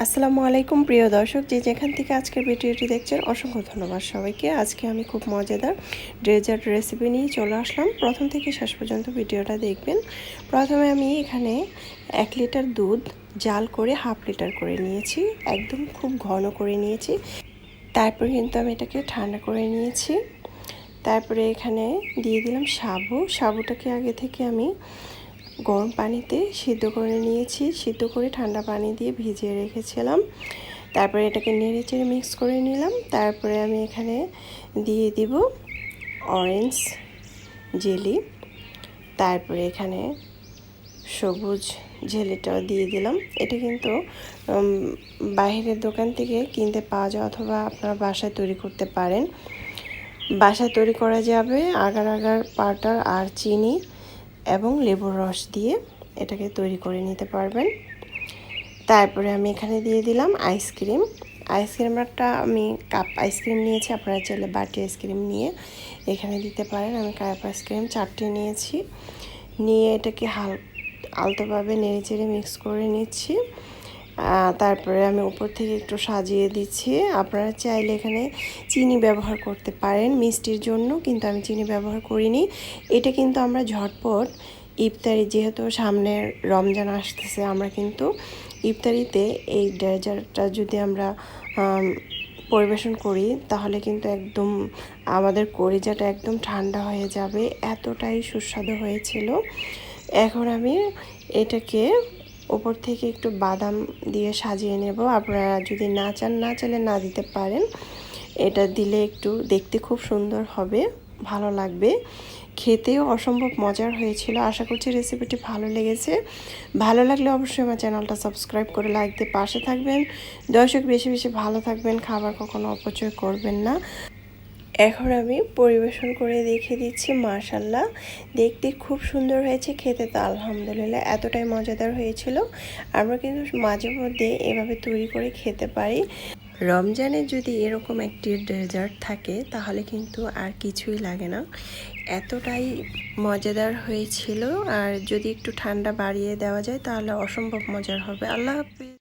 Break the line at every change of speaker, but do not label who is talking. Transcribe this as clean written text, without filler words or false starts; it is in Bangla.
আসসালামু আলাইকুম প্রিয় দর্শক, যে যেখান থেকে আজকের ভিডিওটি দেখছেন অসংখ্য ধন্যবাদ সবাইকে। আজকে আমি খুব মজাদার ডেজার্ট রেসিপি নিয়ে চলে আসলাম। প্রথম থেকে শেষ পর্যন্ত ভিডিওটা দেখবেন। প্রথমে আমি এখানে 1 লিটার দুধ জাল করে হাফ লিটার করে নিয়েছি, একদম খুব ঘন করে নিয়েছি। তারপর কিন্তু আমি এটাকে ঠান্ডা করে নিয়েছি। তারপরে এখানে দিয়ে দিলাম সাবুটাকে আগে থেকে আমি গরম পানিতে সিদ্ধ করে নিয়েছি, সিদ্ধ করে ঠান্ডা পানি দিয়ে ভিজিয়ে রেখেছিলাম। তারপরে এটাকে নেড়ে চেড়ে মিক্স করে নিলাম। তারপরে আমি এখানে দিয়ে দিব অরেঞ্জ জেলি, তারপরে এখানে সবুজ জেলিটাও দিয়ে দিলাম। এটা কিন্তু বাইরের দোকান থেকে কিনতে পাওয়া যায় অথবা আপনারা বাসায় তৈরি করতে পারেন। বাসায় তৈরি করা যাবে আগার আগার পাউডার আর চিনি এবং লেবুর রস দিয়ে এটাকে তৈরি করে নিতে পারবেন। তারপরে আমি এখানে দিয়ে দিলাম আইসক্রিমটা আমি কাপ আইসক্রিম নিয়েছি, আপনারা চাইলে বাটি আইসক্রিম নিয়ে এখানে দিতে পারেন। আমি কাপ আইসক্রিম 4টে নিয়েছি, নিয়ে এটাকে আলতোভাবে নেড়ে চেড়ে মিক্স করে নিচ্ছি। তারপরে আমি উপর থেকে একটু সাজিয়ে দিচ্ছি। আপনারা চাইলে এখানে চিনি ব্যবহার করতে পারেন মিষ্টির জন্য, কিন্তু আমি চিনি ব্যবহার করিনি। এটা কিন্তু আমরা ঝটপট ইফতারি, যেহেতু সামনে রমজান আসতেছে, আমরা কিন্তু ইফতারিতে এই ডেজার্টটা যদি আমরা পরিবেশন করি তাহলে কিন্তু একদম আমাদের কলিজাটা একদম ঠান্ডা হয়ে যাবে, এতটাই সুস্বাদু হয়েছিল। এখন আমি এটাকে ওপর থেকে একটু বাদাম দিয়ে সাজিয়ে নেব। আপনারা যদি না চাইলে না দিতে পারেন। এটা দিলে একটু দেখতে খুব সুন্দর হবে, ভালো লাগবে, খেতেও অসম্ভব মজার হয়েছিল। আশা করছি রেসিপিটি ভালো লেগেছে। ভালো লাগলে অবশ্যই আমার চ্যানেলটা সাবস্ক্রাইব করে লাইক দিয়ে পাশে থাকবেন। দর্শক বেশি বেশি ভালো থাকবেন, খাবার কখনো অপচয় করবেন না। এখন আমি পরিবেশন করে দেখিয়ে দিচ্ছি। মাশাআল্লাহ, দেখতে খুব সুন্দর হয়েছে, খেতে তো আলহামদুলিল্লাহ এতটাই মজাদার হয়েছিল। আমরা কিন্তু মাঝে মধ্যে এভাবে তৈরি করে খেতে পারি। রমজানে যদি এরকম একটি ডেজার্ট থাকে তাহলে কিন্তু আর কিছুই লাগে না, এতটাই মজাদার হয়েছিল। আর যদি একটু ঠান্ডা বাড়িয়ে দেওয়া যায় তাহলে অসম্ভব মজার হবে। আল্লাহ হাফেজ।